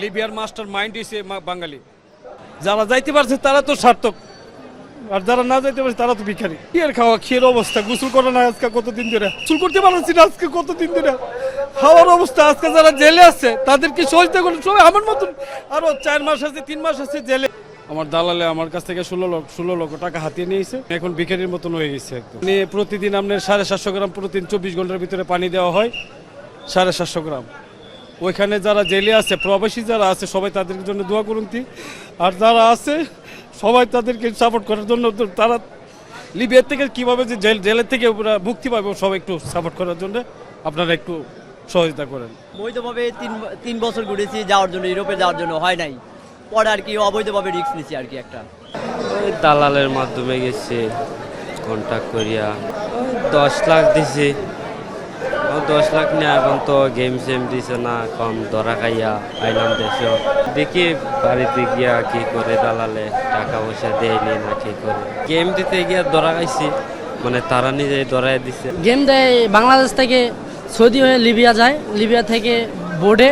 লিবিয়ার master mind হইছে বাঙালি। যারা যাইতে পারছে তারা তো সার্থক, আর যারা না যাইতে পারছে তারা তো ভিখারি। খেয়ে খাওয়া খেয়ের অবস্থা, গোসল করে না আজকে কতদিন ধরে, গোসল করতে পারছি না আজকে কতদিন ধরে, খাওয়ার অবস্থা। আজকে যারা জেলে আছে তাদেরকে সহযোগিতা করে সবাই আমার মতন আরো 4 মাস আছে 3 মাস আছে জেলে। আমার দালালে আমার কাছ থেকে 16 লক্ষ টাকা হাতিয়ে নিয়েছে। এখন ভিখারির মতন হয়ে গেছে একদম। প্রতিদিন আপনার 750 গ্রাম প্রতিদিন 24 ঘন্টার ভিতরে পানি দেওয়া হয়, 750 গ্রাম। ওইখানে যারা জেলে আছে, প্রবাসী যারা আছে, সবাই তাদের জন্য দোয়া করুন। আর যারা আছে সবাই তাদেরকে সাপোর্ট করার জন্য, তারা লিবিয়ার থেকে কীভাবে যে জেলের থেকে মুক্তি পাবে সবাই একটু সাপোর্ট করার জন্য আপনারা একটু সহযোগিতা করেন। বৈধভাবে তিন বছর ঘুরেছি যাওয়ার জন্য, ইউরোপে যাওয়ার জন্য হয় নাই। পরে আর কি অবৈধভাবে রিস্ক নিচ্ছি আর কি একটা। ওই দালালের মাধ্যমে গেছি কন্ট্যাক্ট করিয়া, 10 লাখ দিছি। 10 লাখ নিয়ে এখন তো গেম সেম দিছে না, কম ধরা খাইয়া আইলাম দেশে। দেখি বাড়িতে গিয়া কি করে দালালে টাকা পয়সা দেয়নি না কি করে। গেম দিতে গিয়া ধরা খাইছি, মানে তারা নিজে ধরাই দিছে। গেম দেয় বাংলাদেশ থেকে সৌদি হয়ে লিবিয়া যায়, লিবিয়া থেকে বোর্ডে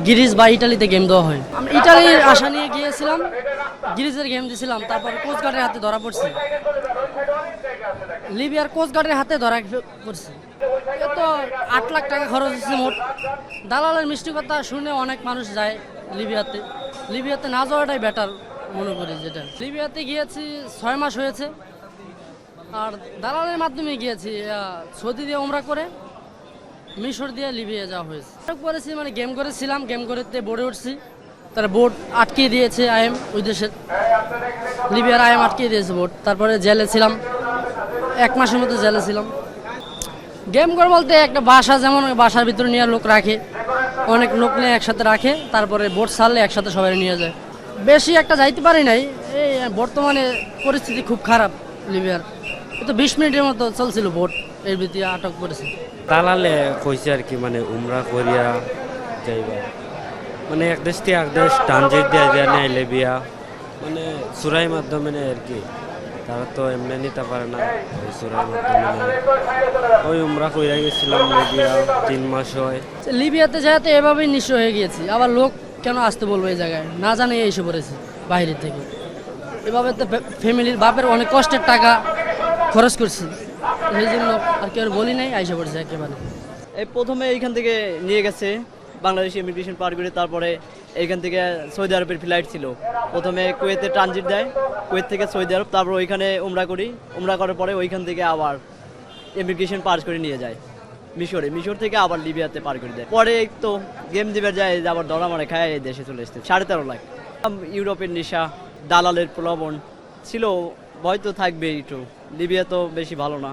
গ্রিস বা ইটালিতে গেম দেওয়া হয়। আমি ইটালির আশা নিয়ে গিয়েছিলাম, গ্রিসের গেম দিয়েছিলাম, তারপর কোস্টগার্ডের হাতে ধরা পড়ছি। লিবিয়ার কোস্টগার্ডের হাতে ধরা পড়ছি। এত 8 লাখ টাকা খরচ হচ্ছে মোট। দালালের মিষ্টি কথা শুনে অনেক মানুষ যায় লিবিয়াতে। লিবিয়াতে না যাওয়াটাই বেটার মনে করি। যেটা লিবিয়াতে গিয়েছি 6 মাস হয়েছে, আর দালালের মাধ্যমে গিয়েছি। সৌদি দিয়ে ওমরা করে মিশর দিয়ে লিবিয়া যাওয়া হয়েছে। করেছি মানে গেম করেছিলাম, গেম করতে বোর্ডে উঠছি, তারা বোর্ড আটকিয়ে দিয়েছে। আইএম ওই দেশের লিবিয়ার আইএম আটকিয়ে দিয়েছে বোর্ড। তারপরে জেলে ছিলাম, 1 মাসের মতো জেলে ছিলাম। গেম করে বলতে একটা বাসা, যেমন বাসার ভিতরে নিয়ে লোক রাখে, অনেক লোক নিয়ে একসাথে রাখে, তারপরে বোট ছাড়লে একসাথে সবাই নিয়ে যায়। বেশি একটা যাইতে পারি নাই, এই বর্তমানে পরিস্থিতি খুব খারাপ লিবিয়ার। তো 20 মিনিটের মতো চলছিল বোট, এর ভিতরে আটক করেছে। দালালে কইছে আর কি, মানে উমরা করিয়া যাইবা, মানে এক দেশ থেকে এক দেশ ট্রানজিট দিয়ে দেওয়া নেয় লিবিয়া, মানে চুরাই মাধ্যমে নেয় আর কি। তারা তো এমনি নিতে পারে না, ওই চুরাই মাধ্যমে নেয়। ওই উমরা কইরা গেছিলাম লিবিয়া, 3 মাস হয়। লিবিয়াতে যাতে এভাবেই নিঃস্ব হয়ে গিয়েছি। আবার লোক কেন আসতে বলবো এই জায়গায়, না জানে এসে পড়েছে বাইরে থেকে। এভাবে তো ফ্যামিলির বাপের অনেক কষ্টের টাকা খরচ করছি, সেই জন্য আর কেউ বলি নাই, আইসা পড়েছে একেবারে। এই প্রথমে এইখান থেকে নিয়ে গেছে বাংলাদেশি ইমিগ্রেশন পার করে, তারপরে এইখান থেকে সৌদি আরবের ফ্লাইট ছিল। প্রথমে কুয়েতে ট্রানজিট দেয়, কুয়েত থেকে সৌদি আরব, তারপর ওইখানে উমরা করি। উমরা করার পরে ওইখান থেকে আবার ইমিগ্রেশন পার করে নিয়ে যায় মিশরে, মিশর থেকে আবার লিবিয়াতে পার করে দেয়। পরে তো গেম দিবার যায়, আবার ধরা মারে খায় এই দেশে চলে এসছে। 13.5 লাখ। ইউরোপের নেশা, দালালের প্রলোভন ছিল, ভয় তো থাকবেই একটু। লিবিয়া তো বেশি ভালো না,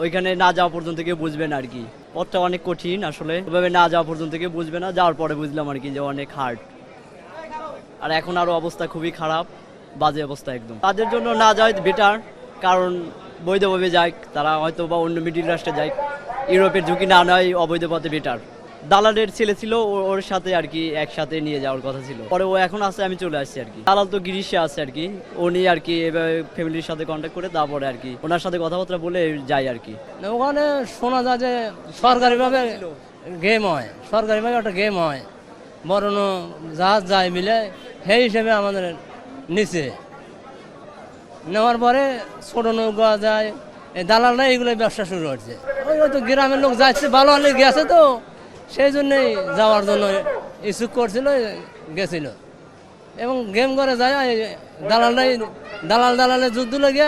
ওইখানে না যাওয়া পর্যন্ত কেউ বুঝবে না আর কি। পথটা অনেক কঠিন আসলে, ওইভাবে না যাওয়া পর্যন্ত কেউ বুঝবে না। যাওয়ার পরে বুঝলাম আর কি যে অনেক হার্ড। আর এখন আরও অবস্থা খুবই খারাপ, বাজে অবস্থা একদম। তাদের জন্য না যাওয়াই বেটার, কারণ বৈধভাবে যায় তারা, হয়তো বা অন্য মিডিল রাষ্ট্রে যায়। ইউরোপের ঝুঁকি না নেয়, অবৈধ পথে বেটার। দালালের ছেলে ছিল, ওর সাথে আর কি একসাথে নিয়ে যাওয়ার কথা ছিল। পরে ও এখন আছে, আমি চলে আসছি আর কি। দালাল তো গ্রিসে আছে আর কি, ও নিয়ে আর কি এভাবে ফ্যামিলির সাথে কন্ট্যাক্ট করে তারপরে আর কি ওনার সাথে কথাবার্তা বলে যাই আর কি। ওখানে শোনা যায় যে সরকারিভাবে গেম হয়, সরকারিভাবে একটা গেম হয়, বড় জাহাজ যায় মিলে, সেই হিসেবে আমাদের নিচে নেওয়ার পরে ছোট নৌকা যায়, এই দালালরা এইগুলো ব্যবসা শুরু হচ্ছে। ওই তো গ্রামের লোক যাচ্ছে, ভালো হলে গেছে, তো সেই জন্যই যাওয়ার জন্য ইচ্ছুক করছিল, গেছিল। এবং গেম করে যায় দালালের যুদ্ধ লেগে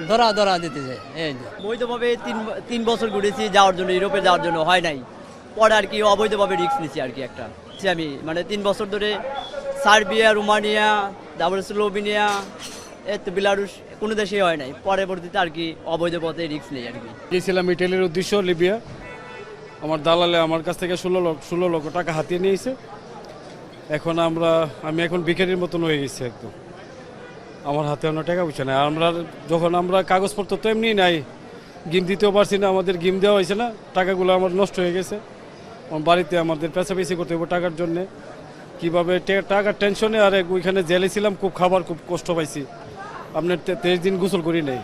ধরা দিতে যায়। এই বৈধভাবে তিন বছর ঘুরেছি যাওয়ার জন্য, ইউরোপে যাওয়ার জন্য হয় নাই। পরে আর কি অবৈধভাবে রিস্ক নিচ্ছি আর কি একটা। আমি মানে 3 বছর ধরে সার্বিয়া, রোমানিয়া, তারপরে স্লোভেনিয়া, বেলারুশ, কোনো দেশেই হয় নাই। পরবর্তীতে আর কি অবৈধ পথে রিস্ক নেই আর কি। গিয়েছিলাম ইটালির উদ্দেশ্য লিবিয়া। আমার দালালে আমার কাছ থেকে 16 লক্ষ টাকা হাতিয়ে নিয়েছে। এখন আমি এখন ভিখারির মতন হয়ে গেছি একদম। আমার হাতে অন্য টাকা পয়সা নেই। যখন আমরা কাগজপত্র তো এমনি নাই, গিম দিতেও পারছি না, আমাদের গিম দেওয়া হয়েছে না, টাকাগুলো আমার নষ্ট হয়ে গেছে। আমার বাড়িতে আমাদের পেঁচাপেচি করতে হবে টাকার জন্যে, কীভাবে টাকার টেনশনে। আর ওইখানে জেলে ছিলাম, খুব খুব কষ্ট পাইছি। আপনার 23 দিন গোসল করি নেই।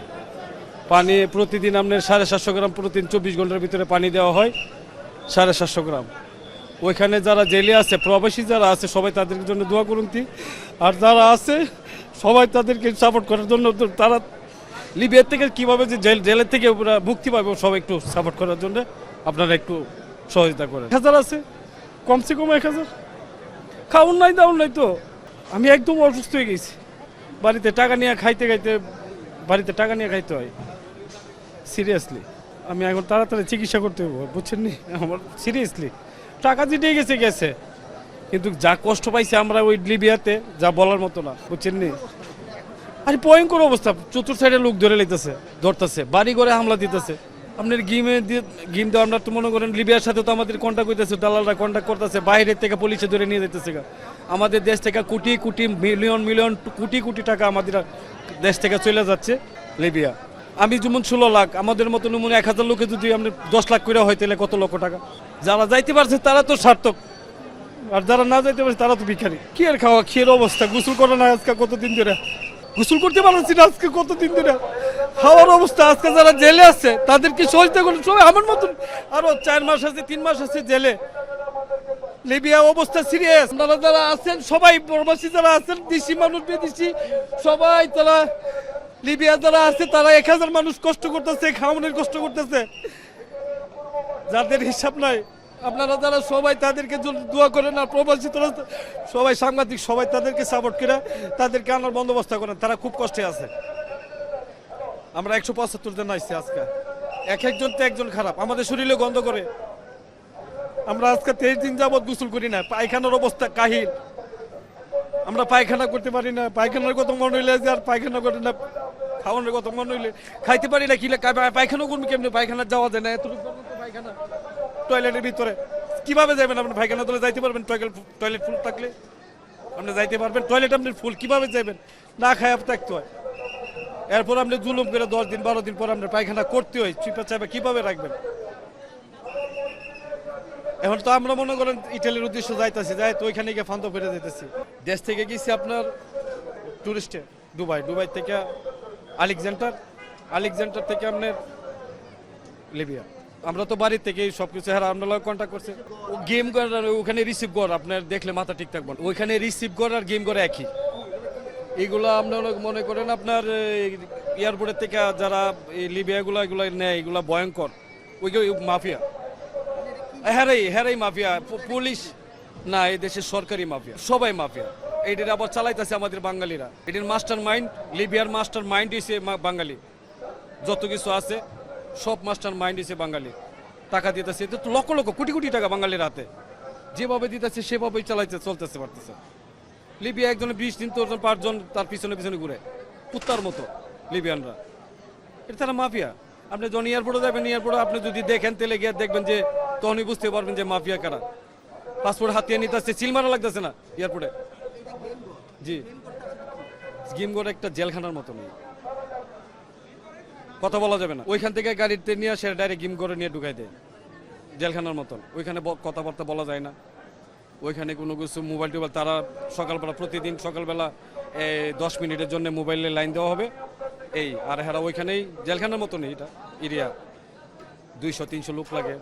পানি প্রতিদিন আপনার 750 গ্রাম প্রতিদিন 24 ঘন্টার ভিতরে পানি দেওয়া হয়, 750 গ্রাম। ওইখানে যারা জেলে আছে, প্রবাসী যারা আছে, সবাই তাদের জন্য দোয়া করুন। আর যারা আছে সবাই তাদেরকে সাপোর্ট করার জন্য, তারা লিবিয়া থেকে কীভাবে যে জেলের থেকে ওরা মুক্তি পাবে, সবাই একটু সাপোর্ট করার জন্য আপনারা একটু সহযোগিতা করেন। 1000 আছে, কমসে কম 1000। খাওয়ান নাই, দাউন নাই তো। আমি একদম অসুস্থ হয়ে গেছি, বাড়িতে টাকা নিয়ে খাইতে হয় সিরিয়াসলি। আমি এখন তাড়াতাড়ি চিকিৎসা করতে হবে, বুঝছেন নি? আমার সিরিয়াসলি টাকা জিটিয়ে গেছে, কিন্তু যা কষ্ট পাইছি আমরা ওই লিবিয়াতে, যা বলার মতো না, বুঝছেন নি? আর ভয়ঙ্কর অবস্থা, চতুর্থ সাইডে লোক ধরতেছে, বাড়ি ঘরে হামলা দিতেছে। আপনার গিম দেওয়া, আমরা তো মনে করেন লিবিয়ার সাথে তো আমাদের কন্ট্যাক্ট হইতেছে, দালালরা কন্ট্যাক্ট করতেছে, বাইরের থেকে পুলিশে ধরে নিয়ে যেতেছে। আমাদের দেশ থেকে কোটি মিলিয়ন কোটি টাকা আমাদের দেশ থেকে চলে যাচ্ছে লিবিয়া। আমি যেমন 16 লাখ, আমাদের মতো নমুন 1000 লোকে যদি আমরা 10 লাখ করে হয়, তাহলে কত লক্ষ টাকা। যারা যাইতে পারছে তারা তো সার্থক, আর যারা না যাইতে পারছে তারা তো ভিখারি। কি আর খাওয়া খেয়ের অবস্থা, গোসল করে না আজকে কতদিন ধরে, গোসল করতে পারছি না আজকে কতদিন ধরে, খাওয়ার অবস্থা। আজকে যারা জেলে আছে তাদেরকে সহযোগিতা করেন সবাই, আমার মতন আরো 4 মাস আছে, 3 মাস আছে জেলে। লিবিয়া অবস্থা সিরিয়াস। আপনারা যারা আছেন সবাই, প্রবাসী যারা আছেন, দেশি মানুষ বিদেশি সবাই, তারা লিবিয়া যারা আছে তারা 1000 মানুষ কষ্ট করতেছে, খাওয়ানোর কষ্ট করতেছে, যাদের হিসাব নাই। আপনারা যারা সবাই তাদেরকে দোয়া করেন, আর প্রবাসী তারা সবাই, সাংবাদিক সবাই তাদেরকে সাপোর্ট করে তাদেরকে আনার বন্দোবস্ত করেন। তারা খুব কষ্টে আছে। আমরা 175 জন আসছি আজকে, একজন তো একজন খারাপ, আমাদের শরীরে গন্ধ করে। আমরা আজকে 23 দিন যাবৎ গোসল করি না, পায়খানার অবস্থা কাহিল। আমরা পায়খানা করতে পারি না, পায়খানার কত মন হইলে আর পায়খানা করে না, খাওয়ানোর কত মন হইলে খাইতে পারি না। কিলে পায়খানা করবো কেমনি? পায়খানা যাওয়া যায় না, এতটুকু পায়খানা টয়লেটের ভিতরে কিভাবে যাবেন? আপনি পায়খানা তোলে যাইতে পারবেন? টয়লেট ফুল থাকলে আপনি যাইতে পারবেন? টয়লেট আপনি ফুল কিভাবে যাবেন? না খায় থাকতে হয়। এরপর আপনি জুলুম করে 10 দিন 12 দিন পর আপনার পায়খানা করতে হয়, চিপা চাপা কিভাবে রাখবেন? এখন তো আমরা মনে করেন ইটালির উদ্দেশ্য যাইতেছি, যাই তো ওইখানে গিয়ে ফান্দ ফেরে যাইতেছি। দেশ থেকে গেছি আপনার টুরিস্টে দুবাই থেকে আলেকজান্ডার থেকে আপনার লিবিয়া। আমরা তো বাড়ির থেকে সবকিছু আমরা কন্ট্যাক্ট করছে। গেম করার ওখানে রিসিভ কর, আপনার দেখলে মাথা ঠিক থাকবেন। ওইখানে রিসিভ কর আর গেম করে একই। এগুলো আপনার মনে করেন আপনার এয়ারপোর্টের থেকে যারা এই লিবিয়াগুলো এগুলো নেয়, এগুলো ভয়ঙ্কর, ওই মাফিয়া। হ্যাঁ মাফিয়া, পুলিশ না, এই দেশের সরকারি মাফিয়া, সবাই মাফিয়া। এইটার আবার চালাইতেছে আমাদের বাঙালিরা। এটির মাস্টার মাইন্ড, লিবিয়ার মাস্টার মাইন্ড হয়েছে বাঙালি। যত কিছু আছে সব মাস্টার মাইন্ড হয়েছে বাঙালি। টাকা দিতেছে তো লক্ষ কোটি টাকা বাঙালির হাতে, যেভাবে দিতেছে সেভাবেই চলতেছে পারতেছে। লিবিয়া একজনে 20 দিন 5 জন তার পিছনে ঘুরে কুত্তার মতো লিবিয়ানরা। এটা তারা মাফিয়া। আপনি যখন এয়ারপোর্টে যাবেন, এয়ারপোর্টে আপনি যদি দেখেন তাহলে গিয়ে দেখবেন যে তখনই বুঝতে পারবেন যে মাফিয়া কারা। পাসপোর্ট হাতিয়ে নিতে আসছে, সিল মারা লাগতেছে না এয়ারপোর্টে। জি, গিমগড় একটা জেলখানার মতো নেই, কথা বলা যাবে না। ওইখান থেকে গাড়িতে নিয়ে আসে ডাইরেক্ট গিমগড়ে নিয়ে ঢুকাই দেয়, জেলখানার মতন। ওইখানে কথাবার্তা বলা যায় না, ওইখানে কোনো কিছু মোবাইল টোবাইল। তারা সকালবেলা, প্রতিদিন সকালবেলা 10 মিনিটের জন্য মোবাইলে লাইন দেওয়া হবে এই। আর হেরা ওইখানেই জেলখানার মতো নেই, এটা এরিয়া 200-300 লোক লাগে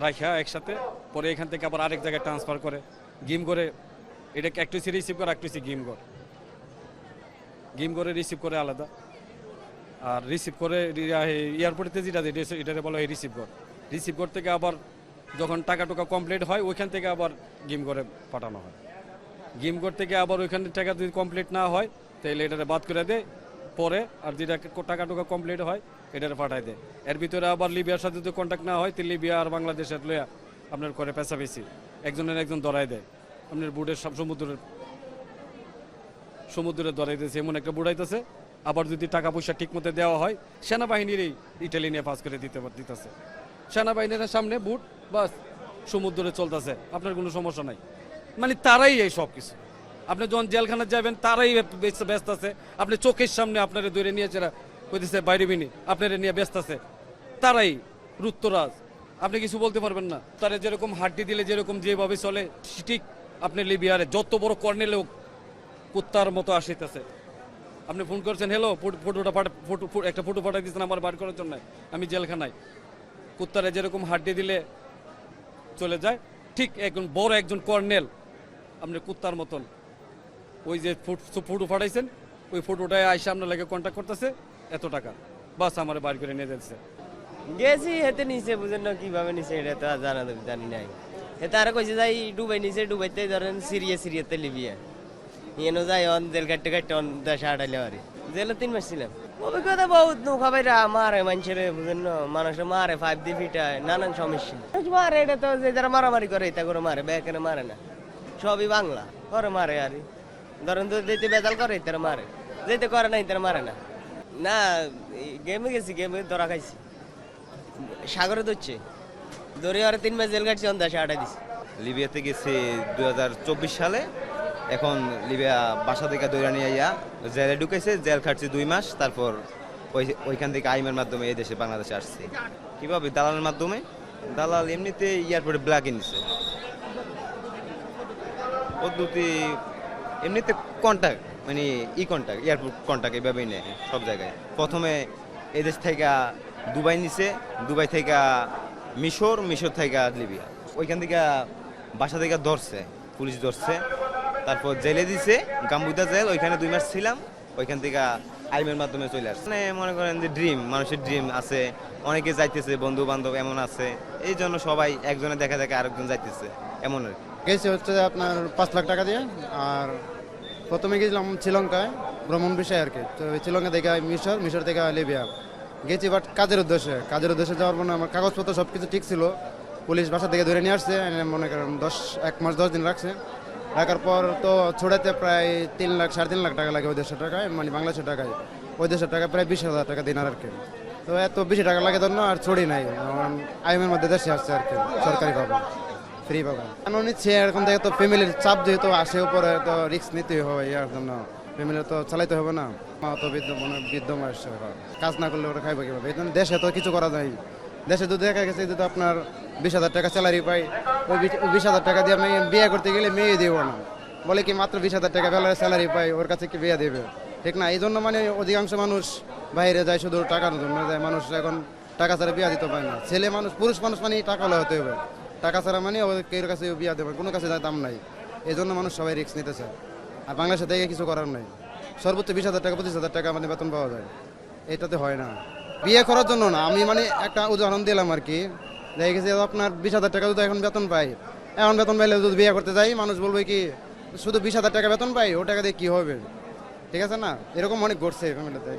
রাখা একসাথে। পরে এখান থেকে আবার আরেক জায়গায় ট্রান্সফার করে গেম করে। এটাকে একটু রিসিভ করে, একটু গেম করে রিসিভ করে আলাদা। আর রিসিভ করে এয়ারপোর্টে যেটা এটাকে বলা হয় রিসিভ কর থেকে আবার যখন টাকা কমপ্লিট হয় ওইখান থেকে আবার গেম করে পাঠানো হয়। গেম কর থেকে আবার ওইখানে টাকা যদি কমপ্লিট না হয় তাহলে এটাকে বাদ করে দেয় পরে। আর যেটা টাকা কমপ্লিট হয় এটাকে পাঠায় দেয়। এর ভিতরে আবার লিবিয়ার সাথে যদি কন্ট্যাক্ট না হয় তাহলে লিবিয়া আর বাংলাদেশের লইয়া আপনার করে পেছাপেছি একজনের একজন ধরাই দেয়। আপনার বুড়ের সব সমুদ্রে ধরাই দিয়েছে, এমন একটা বুড়াইতেছে। আবার যদি টাকা পয়সা ঠিক মতো দেওয়া হয়, সেনাবাহিনীর ইটালি নিয়ে পাস করে দিতেছে। সেনাবাহিনীর সামনে বুট বাস সমুদ্রে চলতেছে, আপনার কোনো সমস্যা নাই। মানে তারাই এই সব কিছু। আপনি যখন জেলখানা যাবেন তারাই ব্যস্ত আছে। আপনি চোখের সামনে আপনারা ধরে নিয়েছে কইতেছে বাইরে বিনি, আপনারা নিয়ে ব্যস্ত আছে। তারাই রুত্তরাজ, আপনি কিছু বলতে পারবেন না। তারা যেরকম হাড্ডি দিলে যেরকম যেভাবে চলে, ঠিক আপনি লিবিয়ারে যত বড় কর্নেল হোক কুত্তার মতো আসিতেছে। আপনি ফোন করছেন, হ্যালো, একটা ফটো পাঠাই দিচ্ছেন আমার বার করার জন্য, আমি জেলখানায়। কুত্তারে যেরকম হাড্ডি দিলে চলে যায়, ঠিক একজন বড় একজন কর্নেল, আপনি কুত্তার মতন ওই যে ফটো ফাটাইছেন, ওই ফটোটায় আইসা আপনার লাগে কন্ট্যাক্ট করতেছে, এত টাকা বাস আমার বাড়ি করে নিয়ে যাচ্ছে। গেছি হেতে নিচে বুঝেন না কিভাবে নিচে এটা তো আর জানি নাই। হেতে আর কইছে যাই ডুবাই নিচে, ডুবাইতে ধরেন সিরিয়াতে লিবিয়া এনো যাই অন জেল কাটতে অন দেশে আটাইলে পারি। জেলে 3 মাস ছিলাম। অভিজ্ঞতা বহুত, নৌকা বাইরা মারে মানুষের বুঝেন না, মানুষ মারে 5 দিয়ে ফিটায়, নানান সমস্যা মারে। এটা তো যে যারা মারামারি করে এটা করে মারে, বেকেনে মারে না, সবই বাংলা করে মারে। আর ধরেন তো যেতে বেদাল করে তারা মারে, যেতে করে নাই তারা মারে না। না গেমে গেছি, গেমে ধরা খাইছি, সাগরে ধরছে ধরে আর 3 মাস জেল কাটছে, অন দেশে আটাই দিছে। লিবিয়াতে গেছি 2024 সালে। এখন লিবিয়া বাসা থেকে দৌড়া নিয়ে আইয়া জেলে ঢুকেছে, জেল খাটছি 2 মাস। তারপর ওইখান থেকে আইমের মাধ্যমে এই দেশে বাংলাদেশে আসছি। কিভাবে? দালালের মাধ্যমে। দালাল এমনিতে এয়ারপোর্টে ব্ল্যাক এনেছে পদ্ধতি, এমনিতে কন্ট্যাক্ট মানে কন্ট্যাক্ট, এয়ারপোর্ট কন্ট্যাক্ট এভাবেই নেয় সব জায়গায়। প্রথমে এদেশ থেকে দুবাই নিছে, দুবাই থেকে মিশর থেকে লিবিয়া, ওইখান থেকে বাসা থেকে ধরছে, পুলিশ ধরছে, তারপর জেলে দিছে, গাম্বুদা জেল, ওইখানে 2 মাস ছিলাম। ওইখান থেকে আইমের মাধ্যমে চলে আসছে। মানে মনে করেন যে ড্রিম, মানুষের ড্রিম আছে, অনেকে যাইতেছে, বন্ধু বান্ধব এমন আছে, এই জন্য সবাই একজনে দেখা দেখে আরেকজন যাইতেছে এমন আর কি। গেছি হচ্ছে আপনার 5 লাখ টাকা দিয়ে। আর প্রথমে গেছিলাম শ্রীলঙ্কায় ভ্রমণ বিষয় আর কি। তো শ্রীলঙ্কা থেকে মিশর থেকে লিবিয়া গেছি, বাট কাজের উদ্দেশ্যে যাওয়ার পর আমার কাগজপত্র সব কিছু ঠিক ছিল। পুলিশ বাসা থেকে ধরে নিয়ে আসছে, মনে করেন 1 মাস 10 দিন রাখছে। রাখার পর তো ছড়াতে প্রায় 3 লাখ 3.5 লাখ টাকা লাগে ওই দেশের টাকায়, মানে বাংলাদেশের টাকায়। ওই দেশের টাকা প্রায় 20,000 টাকা দিন আর কি। তো এত বেশি টাকা লাগে ধরুন, আর ছড়ি নাই, আইএমের মধ্যে দেশে আসছে আর কি, সরকারিভাবে ফ্রি পাবে। কেন নিচ্ছে এরকম থেকে? তো ফ্যামিলির চাপ যেহেতু আসে উপরে, তো রিস্ক নিতেই হবে, ইয়ার জন্য ফ্যামিলি তো চালাইতে হবে না। মা তো বৃদ্ধ মানুষ, কাজ না করলে ওরা খাইবে কীভাবে? এই জন্য দেশে তো কিছু করা যায়। দেশে তো দেখা গেছে যদি আপনার 20,000 টাকা স্যালারি পাই, ওই 20,000 টাকা দিয়ে আমি বিয়ে করতে গেলে মেয়ে দেবো না, বলে কি মাত্র 20,000 টাকা স্যালারি পাই, ওর কাছে কি বিয়ে দেবে? ঠিক না? এই জন্য মানে অধিকাংশ মানুষ বাইরে যায় শুধু টাকার জন্য যায়। মানুষ এখন টাকা ছাড়া বিয়ে দিতে পারে না। ছেলে মানুষ, পুরুষ মানুষ মানে টাকা হলে হতে হবে, টাকা ছাড়া মানে কেউ কাছে বিয়ে দেবে, কোনো কাছে দাম নাই। এই জন্য মানুষ সবাই রিস্ক নিতে চায়। আর বাংলাদেশে থেকে কিছু করার নাই, সর্বোচ্চ 20,000 টাকা 25,000 টাকা মানে বেতন পাওয়া যায়, এটাতে হয় না। বিয়ে করার জন্য না, আমি মানে একটা উদাহরণ দিলাম আর কি। দেখা গেছে আপনার 20,000 টাকা যদি এখন বেতন পাই, এখন বেতন পাইলে যদি বিয়ে করতে যাই, মানুষ বলবে কি শুধু 20,000 টাকা বেতন পাই, ও টাকা দিয়ে কী হবে? ঠিক আছে না? এরকম অনেক ঘটছে ফ্যামিলিতে।